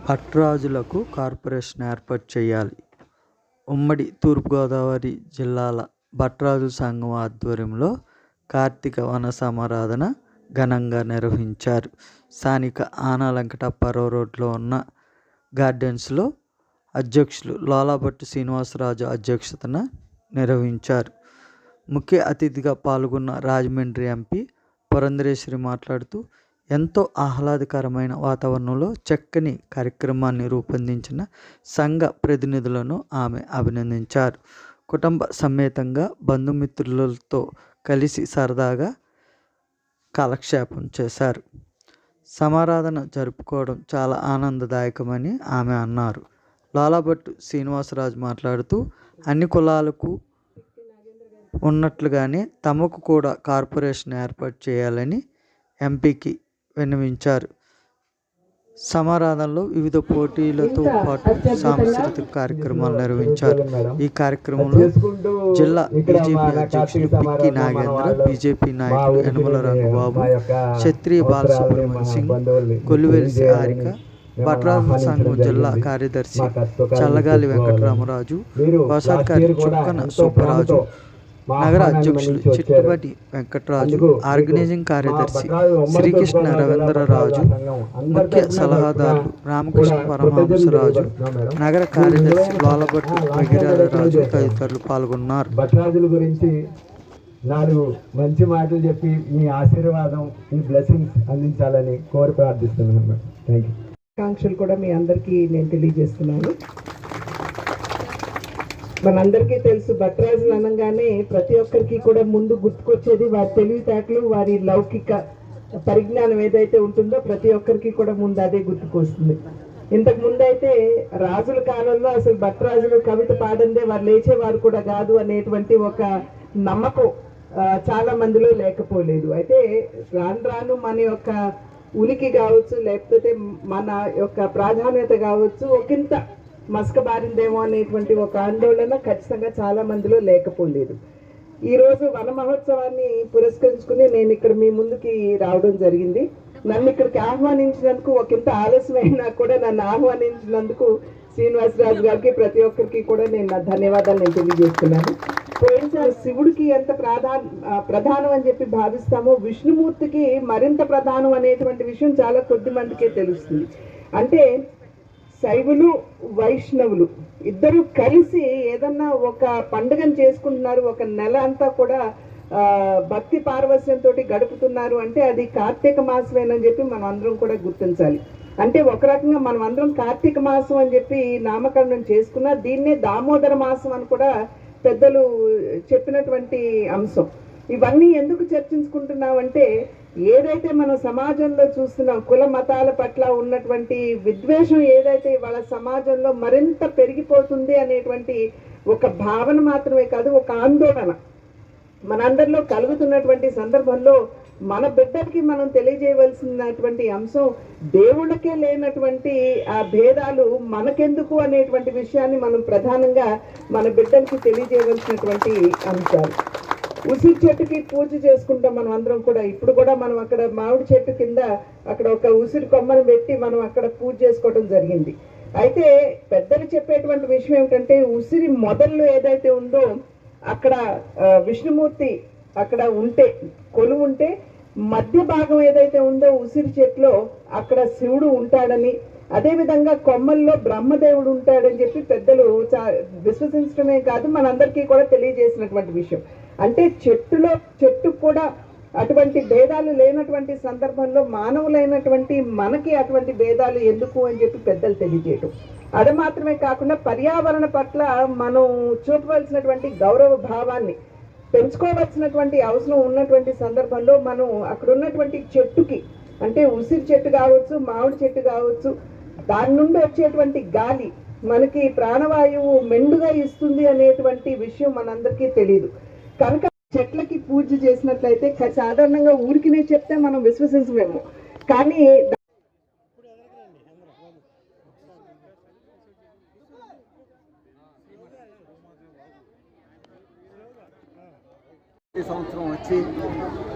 భట్రాజులకు corporation ఏర్పాటు చేయాలి. ఉమ్మడి తూర్పుగోదావరి జిల్లాల భట్రాజు సంఘం ఆధ్వర్యంలో కార్తీక వన సమారాధన ఘనంగా నిర్వహించారు. స్థానిక ఆనాలంకటప్పారావు రోడ్లో ఉన్న గార్డెన్స్లో అధ్యక్షులు లోలాభట్టు శ్రీనివాసరాజు అధ్యక్షతన నిర్వహించారు. ముఖ్య అతిథిగా పాల్గొన్న రాజమండ్రి ఎంపీ పురంధరేశ్వరి మాట్లాడుతూ, ఎంతో ఆహ్లాదకరమైన వాతావరణంలో చక్కని కార్యక్రమాన్ని రూపొందించిన సంఘ ప్రతినిధులను ఆమె అభినందించారు. కుటుంబ సమేతంగా బంధుమిత్రులతో కలిసి సరదాగా కాలక్షేపం చేశారు. సమారాధన జరుపుకోవడం చాలా ఆనందదాయకమని ఆమె అన్నారు. లాలాభట్టు శ్రీనివాసరాజు మాట్లాడుతూ, అన్ని కులాలకు ఉన్నట్లుగానే తమకు కూడా కార్పొరేషన్ ఏర్పాటు చేయాలని ఎంపీకి విన్నవించారు. సమారాధనలో వివిధ పోటీలతో పాటు సాంస్కృతిక కార్యక్రమాలు నిర్వహించారు. ఈ కార్యక్రమంలో జిల్లా బీజేపీ అధ్యక్షులు పిక్కి నాగేంద్ర, బీజేపీ నాయకులు యనమల రంగబాబు, క్షత్రియ బాలసుబ్రహ్మణ్య సింగ్, కొల్లివేల్సి హారిక, భట్రాజు సంఘం జిల్లా కార్యదర్శి చల్లగాలి వెంకటరామరాజు, కోశాధికారి చుక్కన సుబ్బరాజు, నగర అధ్యక్షులు చిట్టుబడి వెంకటరాజు, ఆర్గనైజింగ్ కార్యదర్శి శ్రీకృష్ణ రవీంద్రరాజు, ముఖ్య సలహాదారులు రామకృష్ణ పరమహంసరాజు, నగర కార్యదర్శి లోలభట్టు భగీరథరాజు తదితరులు పాల్గొన్నారు. భట్రాజుల గురించి 4 మంచి మాటలు చెప్పి మీ ఆశీర్వాదం, మీ బ్లెస్సింగ్స్ అందించాలని కోరి ప్రార్థిస్తున్నాను. Thank you. ఆకాంక్షలు కూడా మీ అందరికీ నేను తెలియజేస్తున్నాను. మనందరికీ తెలుసు, భట్రాజులు అనగానే ప్రతి ఒక్కరికి కూడా ముందు గుర్తుకొచ్చేది వారి తెలివితేటలు, వారి లౌకిక పరిజ్ఞానం ఏదైతే ఉంటుందో ప్రతి ఒక్కరికి కూడా ముందు అదే గుర్తుకొస్తుంది. ఇంతకు ముందు అయితే రాజుల కాలంలో అసలు భట్రాజులు కవిత పాడందే వారు లేచేవారు కూడా కాదు అనేటువంటి ఒక నమ్మకం చాలా మందిలో లేకపోలేదు. అయితే రాను రాను మన యొక్క ఉనికి కావచ్చు, లేకపోతే మన యొక్క ప్రాధాన్యత కావచ్చు ఒకంత మసకబారిందేమో అనేటువంటి ఒక ఆందోళన ఖచ్చితంగా చాలా మందిలో లేకపోలేదు. ఈరోజు వన మహోత్సవాన్ని పురస్కరించుకుని నేను ఇక్కడ మీ ముందుకి రావడం జరిగింది. నన్ను ఇక్కడికి ఆహ్వానించినందుకు ఒకంత ఆలస్యమైనా కూడా నన్ను ఆహ్వానించినందుకు శ్రీనివాసరాజు గారికి ప్రతి ఒక్కరికి కూడా నేను నా ధన్యవాదాలు నేను తెలియజేస్తున్నాను. పోయినసారి శివుడికి ఎంత ప్రధానం అని చెప్పి భావిస్తామో విష్ణుమూర్తికి మరింత ప్రధానం అనేటువంటి విషయం చాలా కొద్ది మందికే తెలుస్తుంది. అంటే శైవులు వైష్ణవులు ఇద్దరు కలిసి ఏదన్నా ఒక పండుగను చేసుకుంటున్నారు, ఒక నెల అంతా కూడా భక్తి పార్వశ్యంతో గడుపుతున్నారు అంటే అది కార్తీక మాసమేనని చెప్పి మనం అందరం కూడా గుర్తించాలి. అంటే ఒక రకంగా మనం అందరం కార్తీక మాసం అని చెప్పి నామకరణం చేసుకున్నా దీన్నే దామోదర మాసం అని కూడా పెద్దలు చెప్పినటువంటి అంశం. ఇవన్నీ ఎందుకు చర్చించుకుంటున్నామంటే ఏదైతే మనం సమాజంలో చూస్తున్నాం కుల మతాల పట్ల ఉన్నటువంటి విద్వేషం ఏదైతే వాళ్ళ సమాజంలో మరింత పెరిగిపోతుంది అనేటువంటి ఒక భావన మాత్రమే కాదు, ఒక ఆందోళన మనందరిలో కలుగుతున్నటువంటి సందర్భంలో మన బిడ్డలకి మనం తెలియజేయవలసినటువంటి అంశం దేవుళ్ళకే లేనటువంటి ఆ భేదాలు మనకెందుకు అనేటువంటి విషయాన్ని మనం ప్రధానంగా మన బిడ్డలకి తెలియజేయవలసినటువంటి అంశాలు. ఉసిరి చెట్టుకి పూజ చేసుకుంటాం మనం అందరం కూడా. ఇప్పుడు కూడా మనం అక్కడ మామిడి చెట్టు కింద అక్కడ ఒక ఉసిరి కొమ్మను పెట్టి మనం అక్కడ పూజ చేసుకోవడం జరిగింది. అయితే పెద్దలు చెప్పేటువంటి విషయం ఏమిటంటే ఉసిరి మొదల్లో ఏదైతే ఉందో అక్కడ విష్ణుమూర్తి అక్కడ ఉంటే కొలువు ఉంటే మధ్య భాగం ఏదైతే ఉందో ఉసిరి చెట్లో అక్కడ శివుడు ఉంటాడని, అదేవిధంగా కొమ్మల్లో బ్రహ్మదేవుడు ఉంటాడని చెప్పి పెద్దలు విశ్వసించడమే కాదు మనందరికీ కూడా తెలియజేసినటువంటి విషయం. అంటే చెట్టు కూడా అటువంటి భేదాలు లేనటువంటి సందర్భంలో మానవులైనటువంటి మనకి అటువంటి భేదాలు ఎందుకు అని చెప్పి పెద్దలు తెలియజేయటం. అది మాత్రమే కాకుండా పర్యావరణ పట్ల మనం చూపవలసినటువంటి గౌరవ భావాన్ని పెంచుకోవాల్సినటువంటి అవసరం ఉన్నటువంటి సందర్భంలో మనం అక్కడ ఉన్నటువంటి చెట్టుకి అంటే ఉసిరి చెట్టు కావచ్చు, మామిడి చెట్టు కావచ్చు, దాని నుండి వచ్చేటువంటి గాలి మనకి ప్రాణవాయువు మెండుగా ఇస్తుంది అనేటువంటి విషయం మనందరికీ తెలియదు. కనుక చెట్లకి పూజ చేసినట్లయితే సాధారణంగా ఊరికినే చెప్తే మనం విశ్వసించలేము. కానీ ప్రతి సంవత్సరం వచ్చి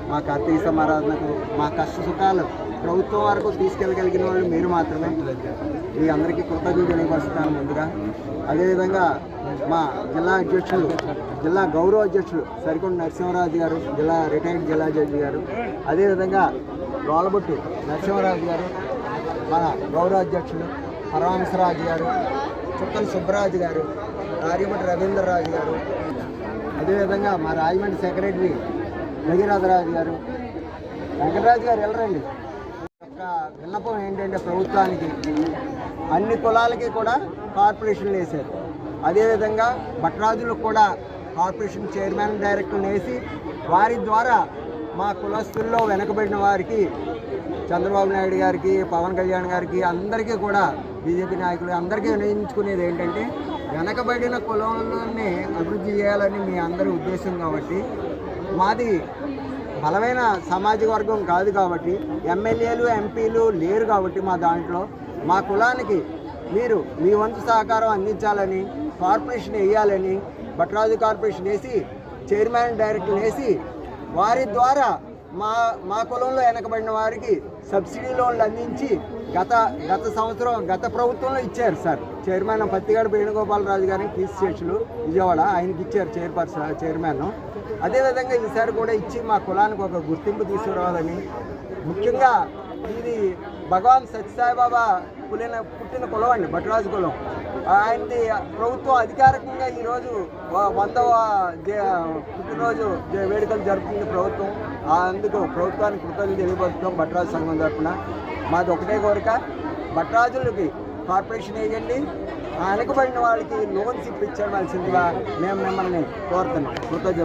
మా కార్తీక సమారాధనకు మా కష్ట సుఖాలు ప్రభుత్వం వరకు తీసుకెళ్ళగలిగిన వాళ్ళు మీరు మాత్రమే. మీ అందరికీ కృతజ్ఞతలు తెలియపరుస్తున్నాను ముందుగా. అదేవిధంగా మా జిల్లా అధ్యక్షులు, జిల్లా గౌరవ అధ్యక్షులు సరికొండ నరసింహరాజు గారు, జిల్లా రిటైర్డ్ జిల్లా జడ్జి గారు, అదేవిధంగా రోలబొట్టు నరసింహరాజు గారు, మన గౌరవ అధ్యక్షులు పరమహంసరాజు గారు, చుక్కల సుబ్బరాజు గారు, రాజమండ్రి రవీంద్రరాజు గారు, అదేవిధంగా మా రాజమండ్రి సెక్రటరీ భగీరథరాజు గారు, వెంకటరాజు గారు వెళ్ళరండి. యొక్క విన్నపం ఏంటంటే ప్రభుత్వానికి అన్ని కులాలకి కూడా కార్పొరేషన్లు వేశారు. అదేవిధంగా భట్రాజులకు కూడా కార్పొరేషన్ చైర్మన్ డైరెక్టర్లు వేసి వారి ద్వారా మా కులస్తుల్లో వెనకబడిన వారికి చంద్రబాబు నాయుడు గారికి, పవన్ కళ్యాణ్ గారికి, అందరికీ కూడా బీజేపీ నాయకులు అందరికీ నిర్ణయించుకునేది ఏంటంటే వెనకబడిన కులంలోనే అభివృద్ధి చేయాలని మీ అందరి ఉద్దేశం కాబట్టి, మాది బలమైన సామాజిక వర్గం కాదు కాబట్టి, ఎమ్మెల్యేలు ఎంపీలు లేరు కాబట్టి మా దాంట్లో మా కులానికి మీరు మీ వంతు సహకారం అందించాలని, కార్పొరేషన్ వేయాలని, భట్రాజు కార్పొరేషన్ వేసి చైర్మన్ డైరెక్టర్లు వేసి వారి ద్వారా మా కులంలో వెనకబడిన వారికి సబ్సిడీ లోన్లు అందించి గత సంవత్సరం గత ప్రభుత్వంలో ఇచ్చారు సార్. చైర్మన్ పత్తిగాడు వేణుగోపాలరాజు గారిని పీసీ అధ్యక్షులు విజయవాడ, ఆయనకి ఇచ్చారు చైర్మన్. అదేవిధంగా ఈసారి కూడా ఇచ్చి మా కులానికి ఒక గుర్తింపు తీసుకురావాలని, ముఖ్యంగా ఇది భగవాన్ సత్యసాయిబాబా పుట్టిన కులం అండి, భట్రాజు కులం. ఆయనది ప్రభుత్వం అధికారికంగా ఈరోజు 100వ పుట్టినరోజు వేడుకలు జరుపుతుంది ప్రభుత్వం. అందుకు ప్రభుత్వానికి కృతజ్ఞతలు తెలియపరుస్తాం భట్రాజు సంఘం తరఫున. మాది ఒకటే కోరిక, భట్రాజులకి కార్పొరేషన్ వేయండి, వెనకబడిన వాళ్ళకి లోన్స్ ఇప్పించవలసిందిగా మేము మిమ్మల్ని కోరుతున్నాం. కృతజ్ఞతలు.